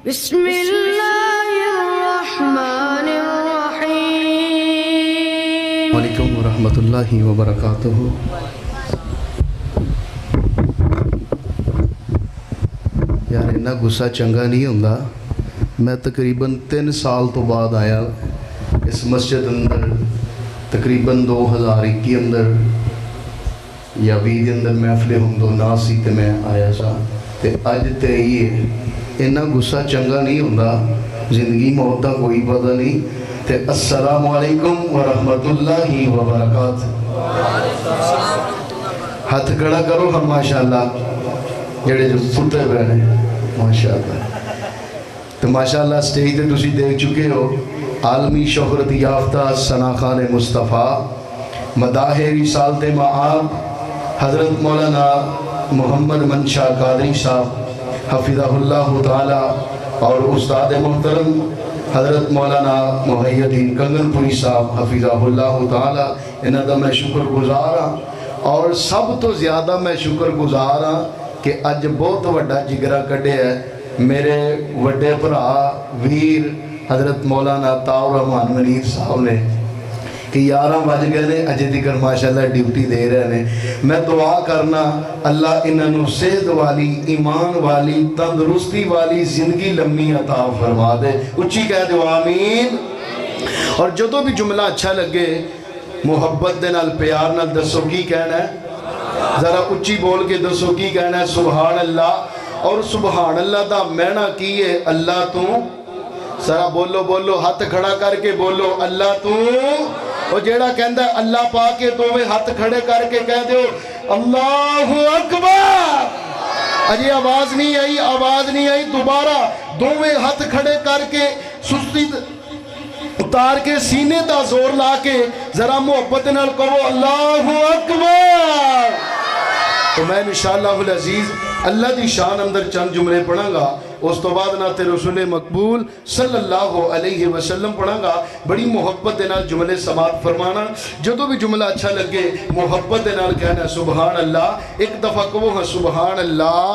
بسم اللہ الرحمن الرحیم. وعلیکم ورحمۃ اللہ وبرکاتہ. یار اتنا غصہ چنگا نہیں ہوندا. میں تقریباً 3 سال تو بعد آیا اس مسجد اندر. تقریباً 2021 اندر یا 20 اندر محفل ہندو نا سی تے میں آیا سا تے اج تے یہ اتنا غصہ چنگا نہیں ہوندا. زندگی موت دا کوئی پتہ نہیں. تے السلام علیکم ورحمۃ اللہ وبرکاتہ. ہاتھ کھڑا کرو ہم ماشاءاللہ جڑے جو ستے پے نے ماشاءاللہ. تو ماشاءاللہ سٹیج تے تسی دیکھ چکے ہو عالمی شہرت یافتہ ثنا خان مصطفیٰ مداح رسالت معاب حضرت مولانا محمد منشا قادری صاحب حفظہ اللہ تعالی اور استاد محترم حضرت مولانا محی الدین کنگن پوری صاحب حفظہ اللہ تعالی. انہاں دا میں شکر گزار ہاں اور سب تو زیادہ میں شکر گزار ہاں کہ اج بہت وڈا جگرا کڈے ہے میرے وڈے بھرا ویر حضرت مولانا تاؤ رحمان منیر صاحب نے کہ 11 بج گئے نے اجے تکر ماشاءاللہ ڈیوٹی دے رہے ہیں. میں دعا کرنا اللہ انہوں صحت والی ایمان والی تندرستی والی زندگی لمبی عطا فرما دے. اچھی کہہ دو آمین. اور جدو بھی جملہ اچھا لگے محبت دے نال پیار نال دسو کی کہنا ہے. ذرا اچھی بول کے دسو کی کہنا ہے. سبحان اللہ. اور سبحان اللہ دا معنی کی ہے اللہ تو. ذرا بولو بولو ہاتھ کھڑا کر کے بولو اللہ تو. وہ جیڑا کہندہ ہے اللہ پاک کے دوویں ہاتھ کھڑے کر کے کہہ دیو اللہ اکبر. اجے آواز نہیں آئی آواز نہیں آئی. دوبارہ دوویں ہاتھ کھڑے کر کے سستی اتار کے سینے دا زور لا کے ذرا محبت نال کہو اللہ اکبر. تو میں انشاءاللہ العزیز اللہ دی شان اندر چند جملے پڑھاں گا. اس تو بعد نعت رسول مقبول صلی اللہ علیہ وسلم پڑھاں گا. بڑی محبت دے نال جملے سماعت فرمانا. جدو بھی جملہ اچھا لگے محبت دے نال کہنا سبحان اللہ. ایک دفعہ کہو ہاں سبحان اللہ.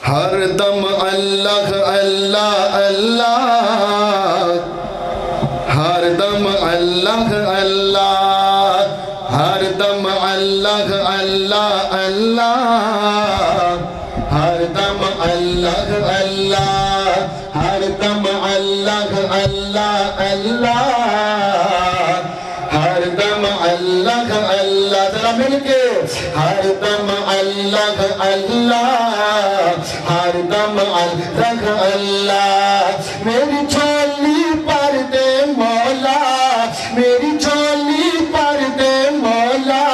ہر دم اللہ اللہ اللہ ہر دم اللہ اللہ ہر دم اللہ اللہ اللہ ہر دم اللہ اللہ ہر دم اللہ اللہ اللہ ہر دم اللہ اللہ. ذرا مل کے ہر دم اللہ اللہ ہر دم اللہ اللہ. میری چھولی پر دے مولا میری چھولی پر دے مولا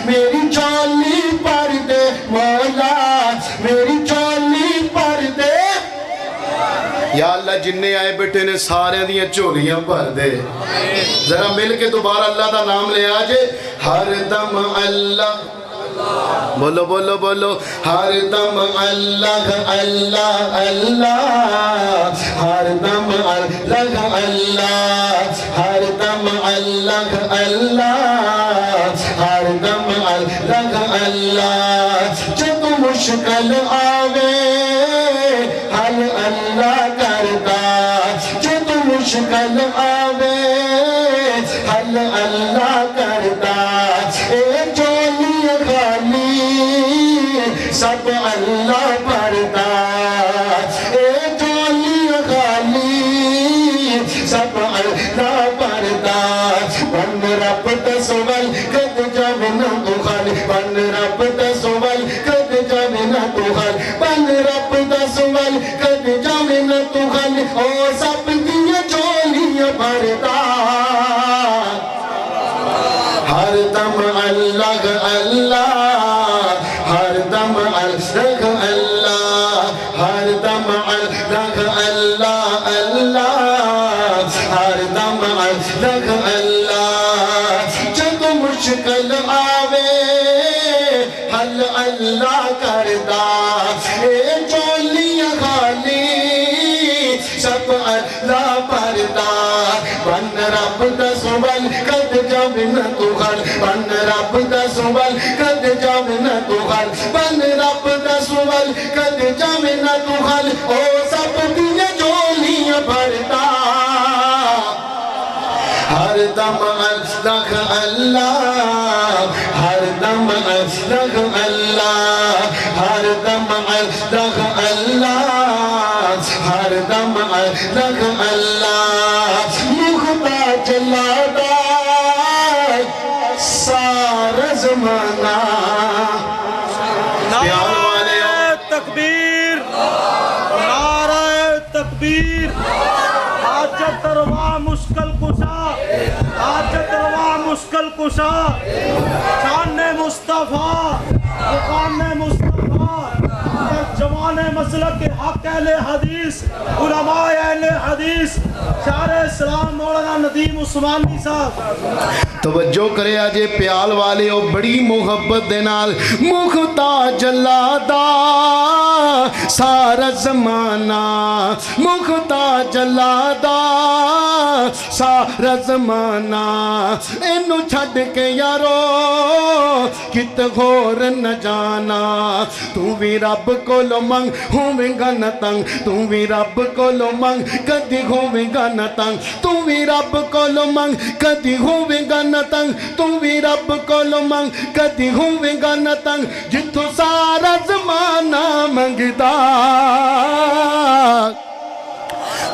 میری چھولی پر دے مولا میری چھولی پر دے. یا اللہ جننے آئے بیٹھے نے سارے دیاں چولیاں بھر دے. ذرا مل کے دوبارہ اللہ دا نام لے آجے. ہر دم اللہ بولو بولو بولو ہر دم اللہ اللہ اللہ ہر دم اللہ اللہ ہر دم اللہ اللہ ہر دم اللہ اللہ. جب مشکل آوے حل اللہ کرتا. جب مشکل آوے حل اللہ کرتا. اے چولی خالی سب اللہ پڑھتا. اے چولی خالی سب اللہ پڑھتا. بن رب تسول کد جب نہ تو خالی بن رب تسول کد جب نہ تو خالی بن رب تسول کد جب نہ تو خالی. او سب دیا چولیاں پڑھتا. ہر دم اللہ اللہ ہر دم اللہ اللہ ہر دم اللہ اللہ اللہ ہر دم اللہ اللہ. جب مشکل آوے حل اللہ کرتا. اے چولیاں خالی سب اللہ پڑھتا. بن رب دسول کد جب نہ تو خال بن رب دسول کد جب نہ تو خال حل بن رب دا سوال کد جاویں نہ تو حل او سب دیاں جولیاں بھرتا ہر دم اللہ اللہ ہر دم اللہ اللہ ہر دم اللہ اللہ ہر دم اللہ اللہ محتاج لادا سارا زمانہ نعرہ تکبیر نعرہ تکبیر حاجت روا مشکل کشا حاجت روا مشکل کشا شان مصطفیٰ مقام مصطفیٰ جوان مسلک حق اہل حدیث علماء اہل حدیث شاعر اسلام مولانا ندیم عثمانی صاحب توجہ کرے آجے پیال والے او بڑی محبت دے نال محتاج اللہ دا سارا زمانہ محتاج اللہ دا سارا زمانہ اینو چھڑ کے یارو کت غور نہ جانا تو بھی رب کو لو منگ ہوئیں گا نہ تنگ تو بھی رب کو لو منگ کدی ہوئیں گا نہ تنگ تو بھی رب کو لو منگ کدی ہوئیں گا نہ تنگ تو بھی رب کو لو منگ کدی ہوئیں گا نہ تنگ جتھو سارا زمانہ منگدا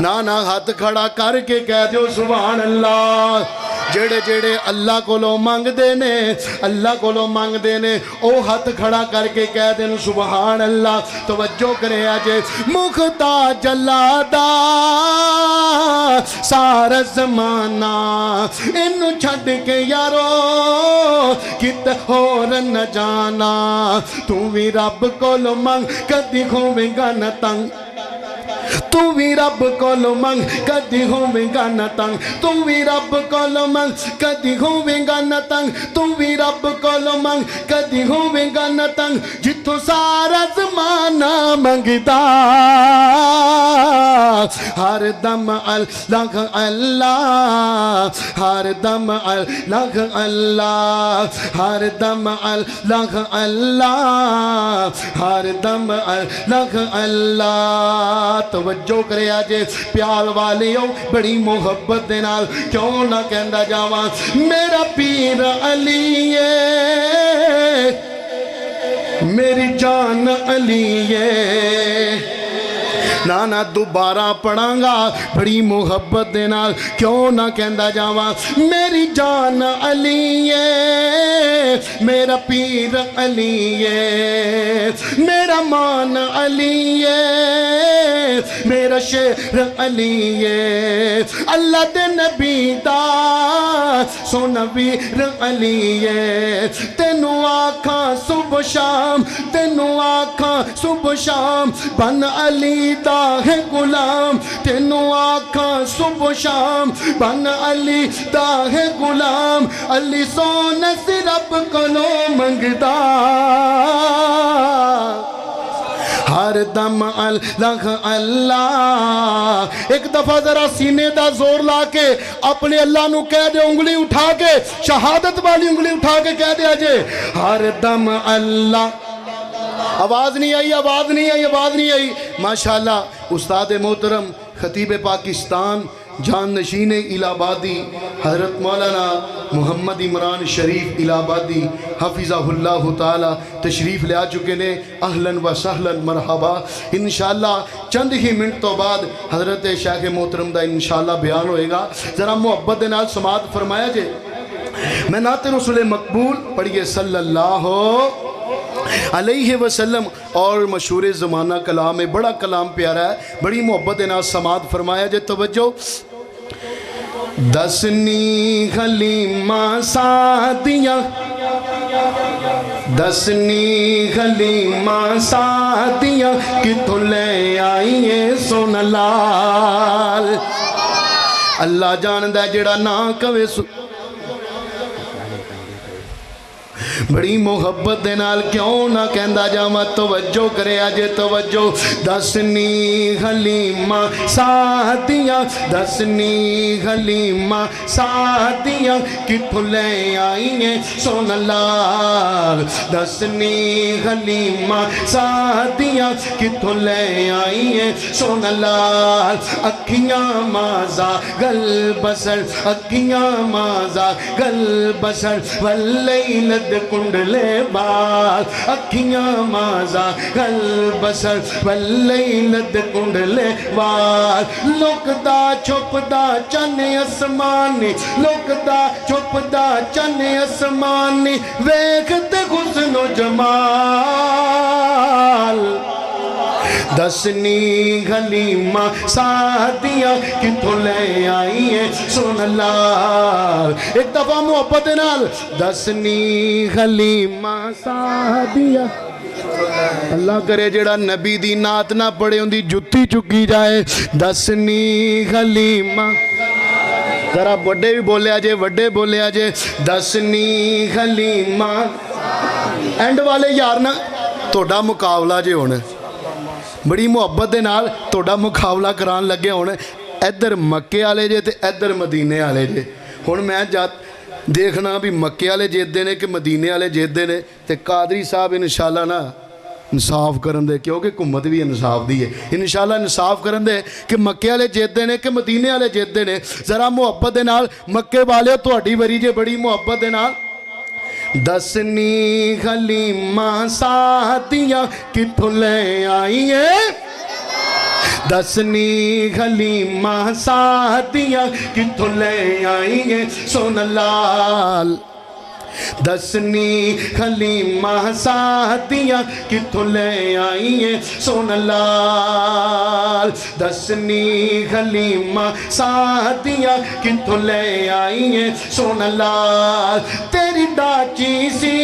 نانا ہاتھ کھڑا کر کے کہہ دیو سبحان اللہ جڑے جڑے اللہ کو لو مانگ دینے اللہ کو لو مانگ دینے او ہاتھ کھڑا کر کے کہہ دین سبحان اللہ توجہ کرے آجے محتاج اللہ دا سارا زمانہ انو چھڑ کے یارو کت ہور نہ جانا تو بھی رب کو لو مانگ کدی ہوئیں گا نہ تنگ تو بھی رب کو لو منگ کدی ہوئیں گا نہ تنگ تو بھی رب کو لو منگ کدی ہوئیں گا نہ تنگ تو بھی رب کو لو منگ کدی ہوئیں گا نہ تنگ جتھو سارا زمانہ منگدا ہر دم اللہ اللہ ہر دم اللہ اللہ ہر دم اللہ اللہ ہر دم اللہ اللہ توجہ کرے آجے پیال والیوں بڑی محبت دے نال کیوں نہ کہندا جاواں میرا پیر علی ہے میری جان علی ہے نانا دوبارہ پڑھاں گا بڑی محبت دے نال کیوں نہ کہندا جاواں میری جان علی ہے میرا پیر علی ہے میرا مان علی ہے میرا شیر علی ہے اللہ دے نبی دا سونا ویر علی ہے تینوں آکھاں صبح شام تینوں آکھاں صبح شام بن علی دا ہے غلام تینوں آکھاں صبح شام بن علی دا ہے غلام علی سونا سے رب کلو منگدا ہر دم اللہ اللہ ایک دفعہ ذرا سینے دا زور لا کے اپنے اللہ نو کہہ دے انگلی اٹھا کے شہادت والی انگلی اٹھا کے کہہ دے آجے ہر دم اللہ آواز نہیں آئی آواز نہیں آئی آواز نہیں آئی ماشاءاللہ استاد محترم خطیب پاکستان جان نشین الہ آبادی حضرت مولانا محمد عمران شریف الہ آبادی حفظہ اللہ تعالی تشریف لے آ چکے نے اہلاً و سہلاً مرحبا انشاءاللہ چند ہی منٹ تو بعد حضرت شیخ محترم دا انشاءاللہ بیان ہوئے گا ذرا محبت نال سماعت فرمایا جے میں نعت رسول مقبول پڑھیے صلی اللہ علیہ وسلم اور مشہور زمانہ کلام ہے بڑا کلام پیارا ہے بڑی محبت نال سماعت فرمایا جے توجہ دسنی حلیمہ سعدیہ دسنی حلیمہ سعدیہ کتھوں لے آئیے سن لال اللہ جاندہ جڑا نا کوے بڑی محبت دے نال کیوں نہ کہندا جاواں توجہ کرے اج توجہ دسنی حلیمہ سعدیہ دسنی حلیمہ سعدیہ کتھوں لے آئی ہیں سونا لال دسنی حلیمہ سعدیہ کتھوں لے آئی ہیں سونا لال اکھیاں مازا گل بسر اکھیاں مازا گل بسر واللیلد کنڈلے بال اکھیاں مازا گل بسر واللیلد کنڈلے بال لوکدا چھپدا چن اسمانی لوکدا چھپدا چن اسمانی ویکھت حسن و جمال دسنی حلیمہ سعدیہ کتھوں لے آئی ہیں سن اللہ ایک دفعہ محبت نال دسنی حلیمہ سعدیہ اللہ کرے جڑا نبی دی نعت نہ پڑھے ان دی جتی چکی جائے دسنی حلیمہ ذرا بڑے بھی بولے آجے وڈے بولے آجے دسنی حلیمہ اینڈ والے یار نا توڑا مقابلہ جے ہونے بڑی محبت دے نال توڑا مقابلہ کران لگے ہونے ادھر مکے آلے جے تے ادھر مدینے آلے جے ہون میں جات دیکھنا بھی مکے آلے جیت دینے کہ مدینے آلے جیت دینے تے قادری صاحب انشاءاللہ نا انصاف کرن دے کیونکہ حکومت بھی انصاف دی ہے انشاءاللہ انصاف کرن دے کہ مکے والے جیت دینے کہ مدینے والے جیت دینے ذرا محبت دے نال مکے والے تہاڈی وری جے بڑی محبت دے نال دسنی حلیمہ سعدیہ کتھوں لے آئی ہیں دسنی حلیمہ سعدیہ کتھوں لے آئی ہیں سونا لال دسنی حلیمہ سعدیہ کتھوں لے آئی ہیں سونا لال دسنی حلیمہ سعدیہ کتھوں لے آئی ہیں سونا لال تیری ڈاچی سی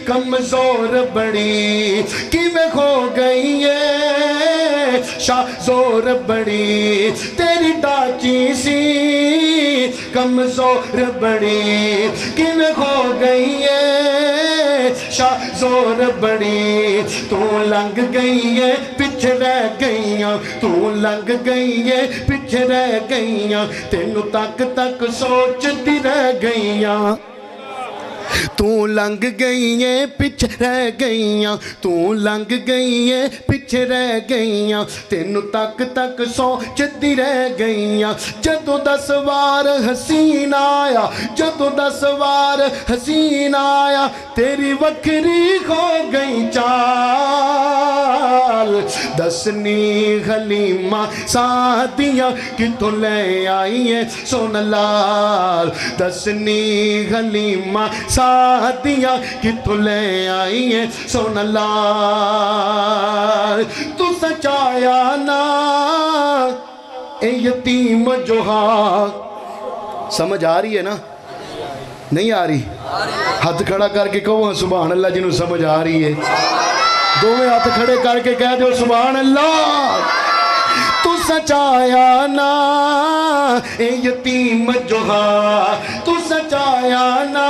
کمزور بڑی کیویں کھو گئی ہے شاہ زور بڑی تیری ڈاچی سی کمزور بڑی کیویں کھو گئی ہے شاہ زور بڑی تو لنگ گئی ہے پیچھے رہ گئیاں تو لنگ گئی ہے پیچھے رہ گئیاں تینوں تک تک سوچتی رہ گئیاں تو لنگ گئی ہے پیچھے رہ گئیاں تو لنگ گئی ہے پیچھے رہ گئیاں تینوں تک تک سوچتی رہ گئیاں جدوں 10 وار حسین آیا جدوں 10 وار حسین آیا تیری وکری کھو گئی چال دسنی حلیمہ سعدیہ کتھوں لے آئی ہیں سونا لال دسنی حلیمہ سعدیہ کتھوں لے آئی ہیں سونا لال تو سچایا نا اے یتیم جوہا سمجھ آ رہی ہے نا نہیں آ رہی ہاتھ کھڑا کر کے کہو سبحان اللہ جنہوں سمجھ آ رہی ہے دوویں ہاتھ کھڑے کر کے کہہ دو سبحان اللہ تو سچایا نا اے یتیم جوہا تو سچایا نا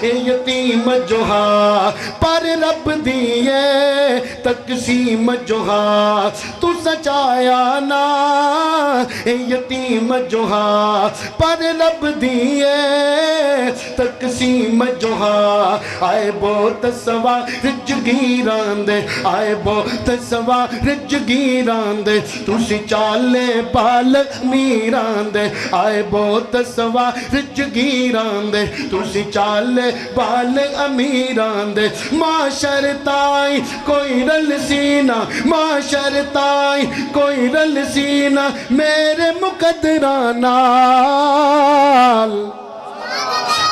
اے یتیم جوہا پر رب دیئے تقسیم جوہا تو سچایا نا اے یتیم جوہا پر رب دیئے تقسیم جوہا آئے بہت سوار جگیران دے آئے بہت سوار جگیران دے تُسی چالے پال میران دے آئے بہت سوار جگیران دے تُسی چالے پال امیران دے معاشر تائی کوئی رل سینہ معاشر تائی کوئی رل سینہ میرے مقدران نال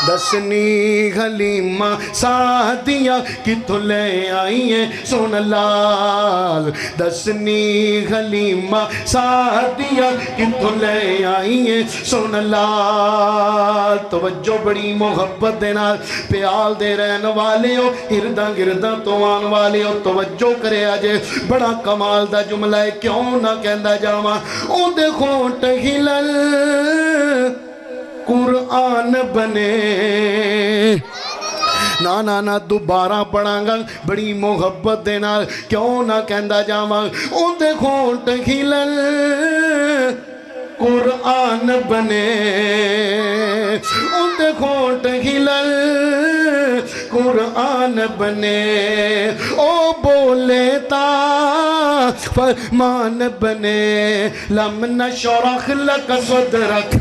دسنی حلیمہ سعدیہ کتھوں لے آئی ہیں سونا لال دسنی حلیمہ سعدیہ کتھوں لے آئی ہیں سونا لال توجہ بڑی محبت دے نال پیال دے رہن والے ہو ہرداں گرداں تو آن والے ہو توجہ کرے آجے بڑا کمال دا جملہ ہے کیوں نہ کہندا جاواں اون دے خونٹ ہلل قرآن بنے نا دوبارہ پڑھاں گا بڑی محبت دے نال کیوں نہ کہندا جاواں اودے کھونٹ کھلن قرآن بنے اودے کھونٹ کھلن قرآن بنے او بولے تا فرمان بنے لم نشرح لک صدرک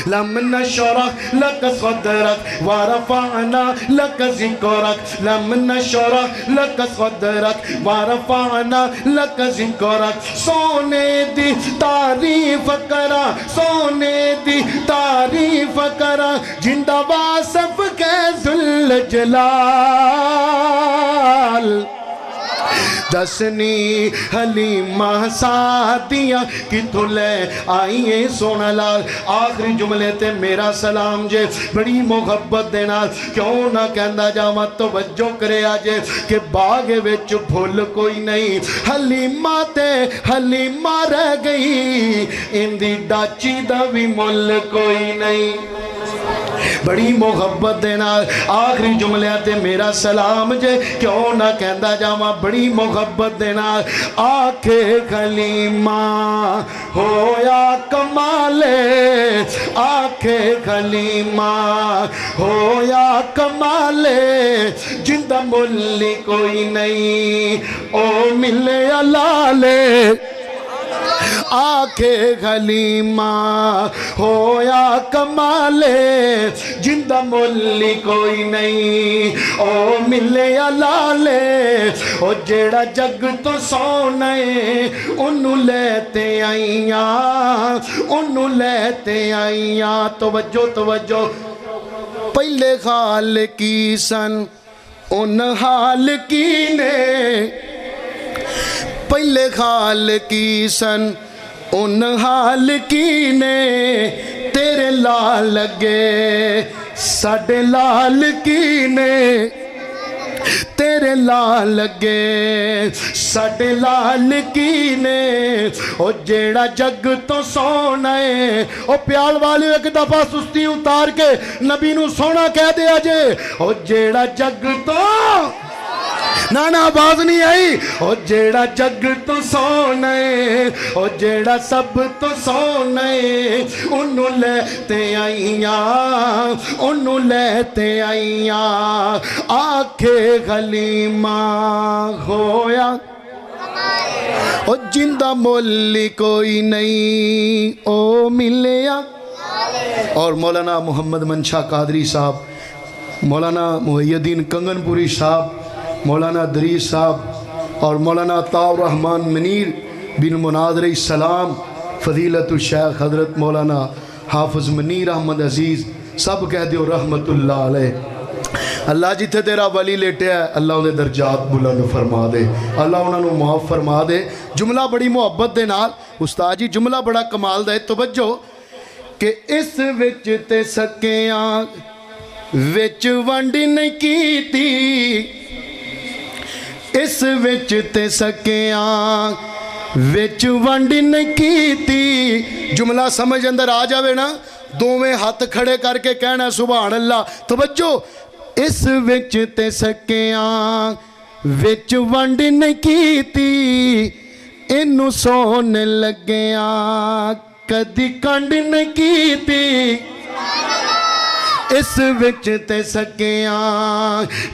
لم نشرح لك صدرك ورفعنا لك ذكرك لم نشرح لك صدرك ورفعنا لك ذكرك سونے دی تعریف کرا سونے دی تعریف کرا جندہ واصف کے ذل جلال دسنی حلیمہ ساتیاں کتھوں لے آئیے سونا لال آخری جملے تے میرا سلام جے بڑی محبت دینا کیوں نہ کہندا جاواں توجہ کرے آجے کہ باغے وچ پھول کوئی نہیں حلیمہ تے حلیمہ رہ گئی اندی ڈاچی دا بھی مل کوئی نہیں بڑی محبت دینا آخری جملے تے میرا سلام جے کیوں نہ کہندا جاواں بڑی محبت دینا آکھے حلیمہ ہویا کمالے آکھے حلیمہ ہویا کمالے جندہ ملی کوئی نہیں او ملے علالے آکھے حلیمہ ہویا کمالے جندہ ملی کوئی نہیں او ملے علالے او جیڑا جگ تو سونے انہوں لیتے آئیاں انہوں لیتے آئیاں توجہ توجہ پہلے خال کی سن ان حال کی نے پہلے خال کی سن ان حال کی نے تیرے لال لگے ساڑھے لال کی نے تیرے لال لگے ساڑھے لال کی نے او جیڑا جگ تو سونا ہے او پیال والے ایک دفعہ سستی اتار کے نبی نو سونا کہہ دیا جے او جیڑا جگ تو نانا آواز نہیں آئی او جیڑا جگ تو سونے او جیڑا سب تو سونے انہوں لیتے آئیاں انہوں لیتے آئیاں آکھے حلیمہ ہویا او جندہ مولی کوئی نہیں او ملیا اور مولانا محمد منشا قادری صاحب مولانا محی الدین کنگن پوری صاحب مولانا دریس صاحب اور مولانا طاء الرحمن منیر بن مناد علیہ السلام فضیلت الشیخ حضرت مولانا حافظ منیر احمد عزیز سب کہہ دیو رحمت اللہ علیہ اللہ جتھے تیرا ولی لیٹے ہے اللہ انہیں درجات بلند فرما دے اللہ انہوں نے معاف فرما دے جملہ بڑی محبت دے نال استاد جی جملہ بڑا کمال دے توجہ کہ اس وچ تے سکیاں وچ ونڈ نہیں کیتی اس وچ تے سکیاں وچ ونڈ نہیں کیتی جملہ سمجھ اندر آ جاوے نا دوویں ہاتھ کھڑے کر کے کہنا سبحان اللہ توجہ اس وچ تے سکیاں وچ ونڈ نہیں کیتی انہوں سونے لگیاں کدی کنڈ نہیں کیتی اس وچ تے سکیاں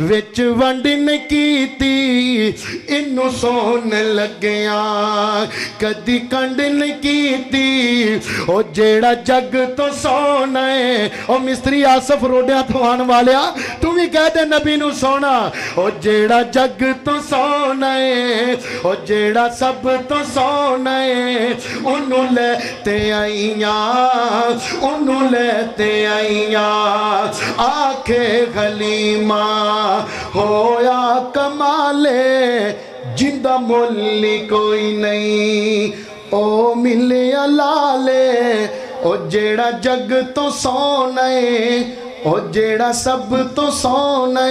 وچ ونڈ نہیں کیتی انہوں سونے لگیاں کدی کنڈ نہیں کیتی او جیڑا جگ تو سونا ہے او مستری آصف روڈیاں تھوان والیا تم ہی کہہ دے نبی نو سونا او جیڑا جگ تو سونا ہے او جیڑا سب تو سونا ہے انہوں لیتے آئیاں انہوں لیتے آئیاں آکھے حلیمہ ہویا کمالے جندہ مولی کوئی نہیں او ملے علالے او جیڑا جگ تو سونے او جیڑا سب تو سونے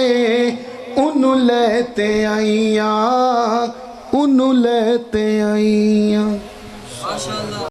انہوں لیتے آئیاں انہوں لیتے آئیاں